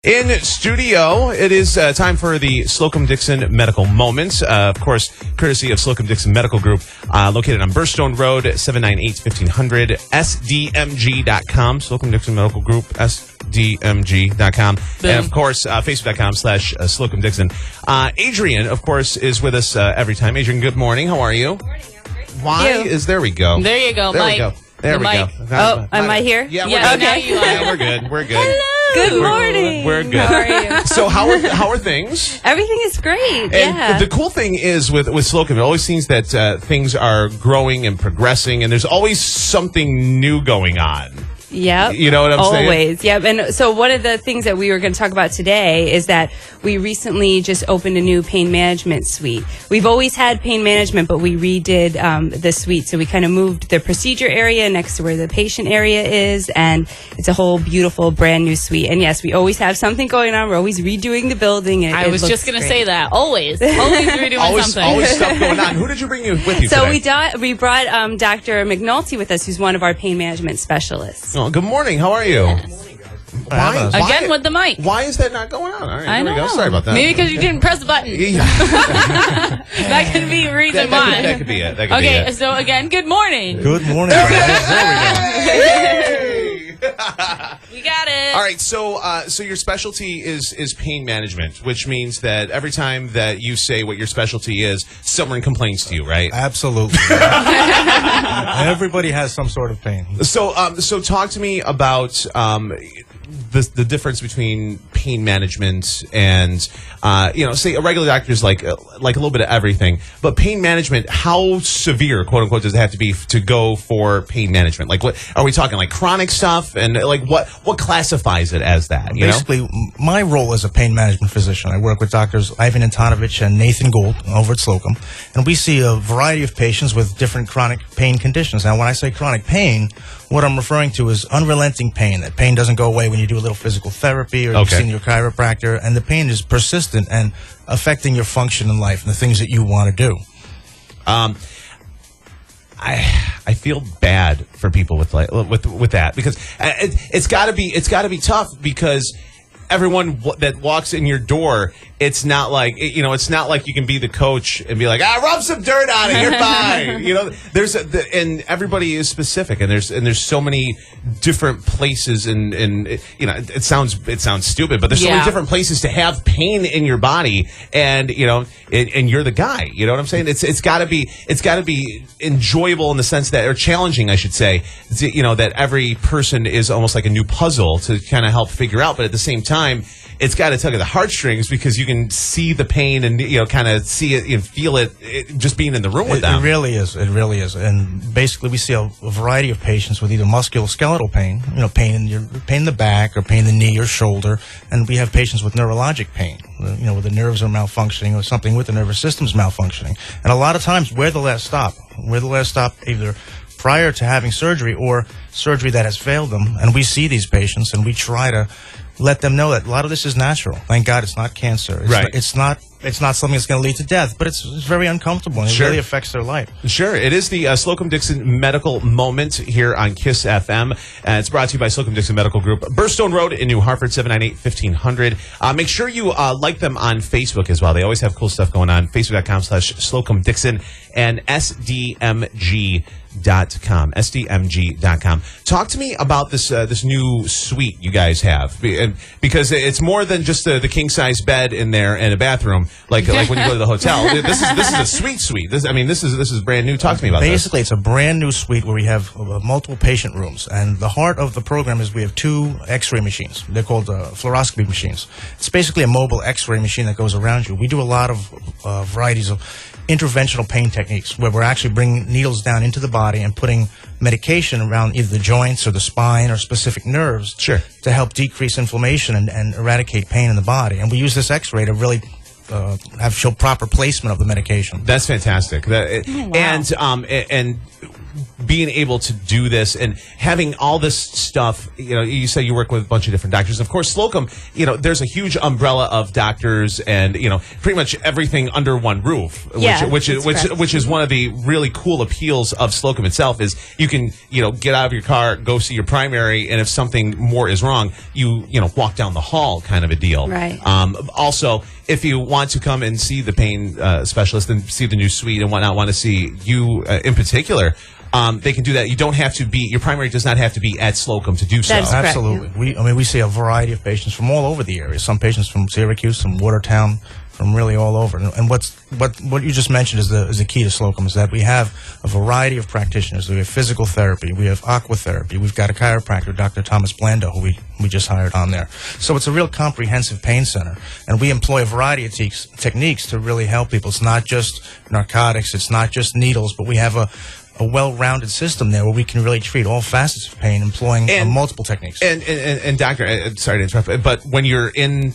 In studio, it is time for the Slocum Dickson Medical Moment. Of course, courtesy of Slocum Dickson Medical Group, located on Burstone Road, 798-1500, sdmg.com. Slocum Dickson Medical Group, sdmg.com. Boom. And, of course, facebook.com/Slocum Dickson. Adrian, of course, is with us every time. Adrian, good morning. How are you? Good morning. I'm great. Why is... There we go. There you go, There Mike. we go. There we go. Oh, am I here? Yeah, we're Yeah, good. now you are. Yeah, we're good. We're good. Hello. Good morning. We're good. How are you? So how are things? Everything is great. And the cool thing is with Slocum, it always seems that things are growing and progressing, and there's always something new going on. Yep. You know what I'm saying? Always. Yep. And so one of the things that we were going to talk about today is that we recently just opened a new pain management suite. We've always had pain management, but we redid the suite. So we kind of moved the procedure area next to where the patient area is, and it's a whole beautiful brand new suite. And yes, we always have something going on. We're always redoing the building. And I was just going to say that. Always we're doing something. Always stuff going on. Who did you bring with you So today? we brought Dr. McNulty with us, who's one of our pain management specialists. Oh, good morning. How are you? Why? Again with the mic. Why is that not going on? All right, I here we know. go. Sorry about that. Maybe because you didn't press the button. That could be a reason why. That could be it. That could be Okay, it. so again, good morning. Good morning, guys. We got it. All right, so your specialty is pain management, which means that every time that you say what your specialty is, someone complains to you, right? Absolutely. Everybody has some sort of pain. So talk to me about the difference between pain management and say a regular doctor is like a little bit of everything, but pain management, how severe, quote unquote, does it have to be to go for pain management? Like, what are we talking, like chronic stuff, and like what classifies it as that? You Basically, my role as a pain management physician, I work with doctors Ivan Antonovich and Nathan Gould over at Slocum, and we see a variety of patients with different chronic pain conditions. Now, when I say chronic pain, what I'm referring to is unrelenting pain. That pain doesn't go away when you do a little physical therapy or you've seen your chiropractor, and the pain is persistent and affecting your function in life and the things that you want to do. I feel bad for people with that, because it's got to be tough, because everyone that walks in your door, it's not like it's not like you can be the coach and be like, rub some dirt on it, you're fine. And everybody is specific, and there's so many different places, and it sounds stupid, but there's so many different places to have pain in your body, and and you're the guy. You know what I'm saying? It's got to be enjoyable in the sense that, or challenging, I should say, that every person is almost like a new puzzle to kind of help figure out, but at the same time, it's got to tug at the heartstrings, because you can see the pain and kind of see it and feel it just being in the room with them. It really is. It really is. And basically, we see a variety of patients with either musculoskeletal pain, pain in the back, or pain in the knee or shoulder, and we have patients with neurologic pain, where the nerves are malfunctioning or something with the nervous system's malfunctioning. And a lot of times, we're the last stop. We're the last stop either prior to having surgery or surgery that has failed them. And we see these patients, and we try to let them know that a lot of this is natural. Thank God it's not cancer. It's not something that's going to lead to death, but it's very uncomfortable, and it really affects their life. Sure. It is the Slocum Dickson Medical Moment here on KISS FM. It's brought to you by Slocum Dickson Medical Group, Burstone Road in New Hartford, 798-1500. Make sure you like them on Facebook as well. They always have cool stuff going on. Facebook.com/Slocum Dickson and SDMG.com. SDMG.com. Talk to me about this new suite you guys have, because it's more than just the king size bed in there and a bathroom, like when you go to the hotel. This is a suite. This is brand new. Talk to me about Basically, it's a brand new suite where we have multiple patient rooms, and the heart of the program is we have 2 X-ray machines. They're called fluoroscopy machines. It's basically a mobile X-ray machine that goes around you. We do a lot of varieties of interventional pain techniques, where we're actually bringing needles down into the body and putting medication around either the joints or the spine or specific nerves to help decrease inflammation and eradicate pain in the body. And we use this X-ray to really show proper placement of the medication. That's fantastic. And being able to do this and having all this stuff, you say you work with a bunch of different doctors. Of course, Slocum, there's a huge umbrella of doctors and, pretty much everything under one roof, which is one of the really cool appeals of Slocum itself is you can, get out of your car, go see your primary, and if something more is wrong, you walk down the hall kind of a deal. Right. Also, if you want to come and see the pain specialist and see the new suite and whatnot, want to see you in particular, they can do that. You don't have to be, your primary does not have to be at Slocum to do so. That's correct, absolutely. Yeah. We see a variety of patients from all over the area. Some patients from Syracuse, from Watertown, from really all over. And what you just mentioned is the key to Slocum is that we have a variety of practitioners. We have physical therapy, we have aquatherapy, we've got a chiropractor, Dr. Thomas Blando, who we just hired on there. So it's a real comprehensive pain center, and we employ a variety of techniques to really help people. It's not just narcotics, it's not just needles, but we have a well-rounded system there where we can really treat all facets of pain employing multiple techniques. And doctor, sorry to interrupt, but when you're in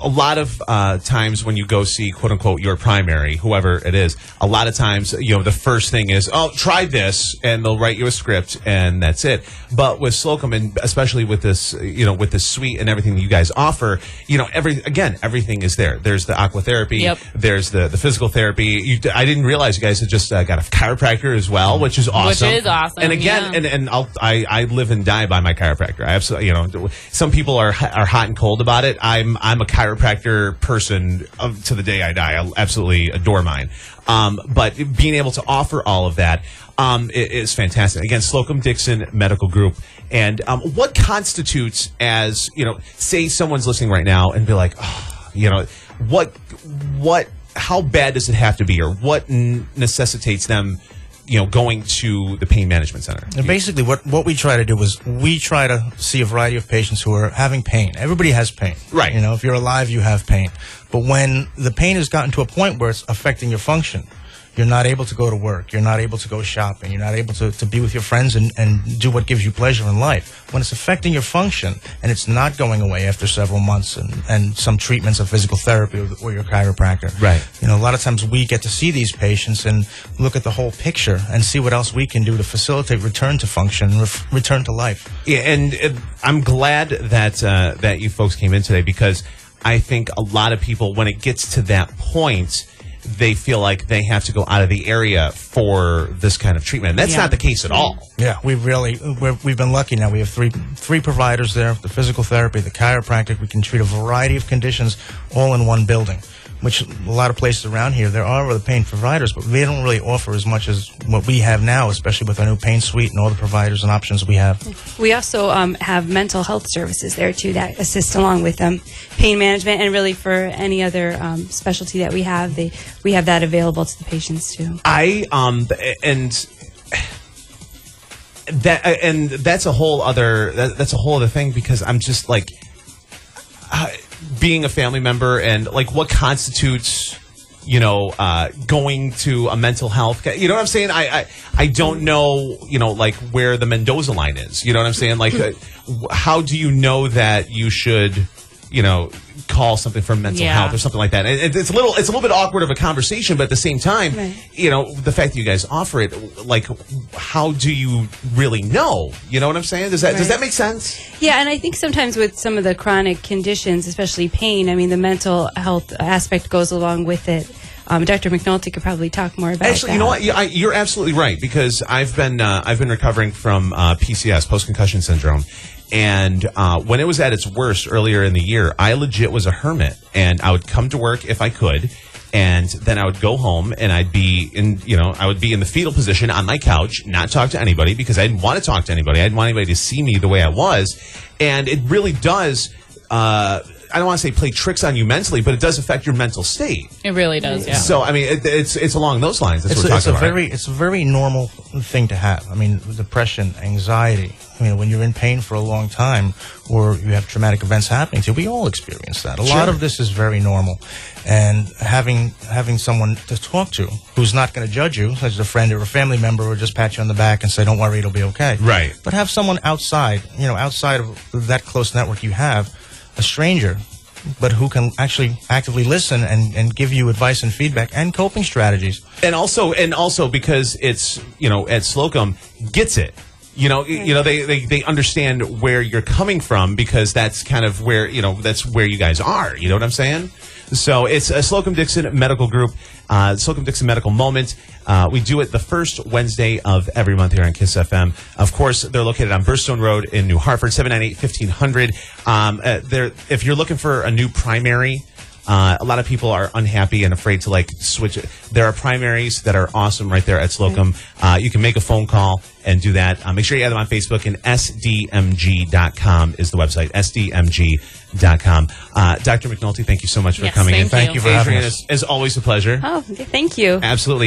a lot of times when you go see quote-unquote your primary, whoever it is, a lot of times, the first thing is, oh, try this, and they'll write you a script, and that's it. But with Slocum, and especially with this, with this suite and everything that you guys offer, everything is there. There's the aquatherapy, Yep. There's the physical therapy. I didn't realize you guys had just got a chiropractor as well, which is awesome. Which is awesome, And again, yeah. I live and die by my chiropractor. I absolutely, some people are hot and cold about it. I'm a chiropractor person to the day I die. I absolutely adore mine. But being able to offer all of that is fantastic. Again, Slocum Dickson Medical Group. And what constitutes as, say someone's listening right now and be like, how bad does it have to be, or what necessitates them going to the pain management center? And basically what we try to do is we try to see a variety of patients who are having pain. Everybody has pain. Right. If you're alive, you have pain. But when the pain has gotten to a point where it's affecting your function, you're not able to go to work, you're not able to go shopping, you're not able to be with your friends and do what gives you pleasure in life. When it's affecting your function and it's not going away after several months and some treatments of physical therapy or your chiropractor. Right. A lot of times we get to see these patients and look at the whole picture and see what else we can do to facilitate return to function, return to life. Yeah, and I'm glad that you folks came in today, because I think a lot of people, when it gets to that point, they feel like they have to go out of the area for this kind of treatment. And that's not the case at all. Yeah, we've been lucky now. We have three providers there, the physical therapy, the chiropractic. We can treat a variety of conditions all in one building, which a lot of places around here, there are other pain providers, but they don't really offer as much as what we have now, especially with our new pain suite and all the providers and options we have. We also have mental health services there, too, that assist along with pain management, and really for any other specialty that we have, we have that available to the patients, too. That's a whole other thing, because I'm just like, being a family member and like what constitutes, going to a mental health, you know what I'm saying? I don't know, like where the Mendoza line is, you know what I'm saying? Like, how do you know that you should, call something for mental health or something like that? It's a little bit awkward of a conversation, but at the same time, the fact that you guys offer it, like, how do you really know? You know what I'm saying? Does that make sense? Yeah, and I think sometimes with some of the chronic conditions, especially pain, I mean, the mental health aspect goes along with it. Dr. McNulty could probably talk more about that. Actually, you know what? You're absolutely right, because I've been recovering from PCS, post-concussion syndrome. And when it was at its worst earlier in the year, I legit was a hermit, and I would come to work if I could, and then I would go home and I'd be in the fetal position on my couch, not talk to anybody, because I didn't want to talk to anybody. I didn't want anybody to see me the way I was. And it really does, I don't want to say play tricks on you mentally, but it does affect your mental state. It really does, yeah. So, I mean, it's along those lines. That's what we're talking about. It's a very normal thing to have. I mean, depression, anxiety. I mean, when you're in pain for a long time, or you have traumatic events happening to you, we all experience that. A lot of this is very normal. And having someone to talk to who's not going to judge you, such as a friend or a family member, or just pat you on the back and say, don't worry, it'll be okay. Right. But have someone outside of that close network you have, a stranger, but who can actually actively listen and give you advice and feedback and coping strategies. And also because it's, at Slocum gets it. They understand where you're coming from, because that's kind of where, that's where you guys are. You know what I'm saying? So it's a Slocum Dickson Medical Group, Slocum Dickson Medical Moment. We do it the first Wednesday of every month here on KISS FM. Of course, they're located on Burstone Road in New Hartford, 798-1500. If you're looking for a new primary, a lot of people are unhappy and afraid to switch it. There are primaries that are awesome right there at Slocum. You can make a phone call and do that. Make sure you add them on Facebook, and sdmg.com is the website, sdmg.com. Dr. McNulty, thank you so much for coming in. Thank you for having us. As always, a pleasure. Oh, thank you. Absolutely.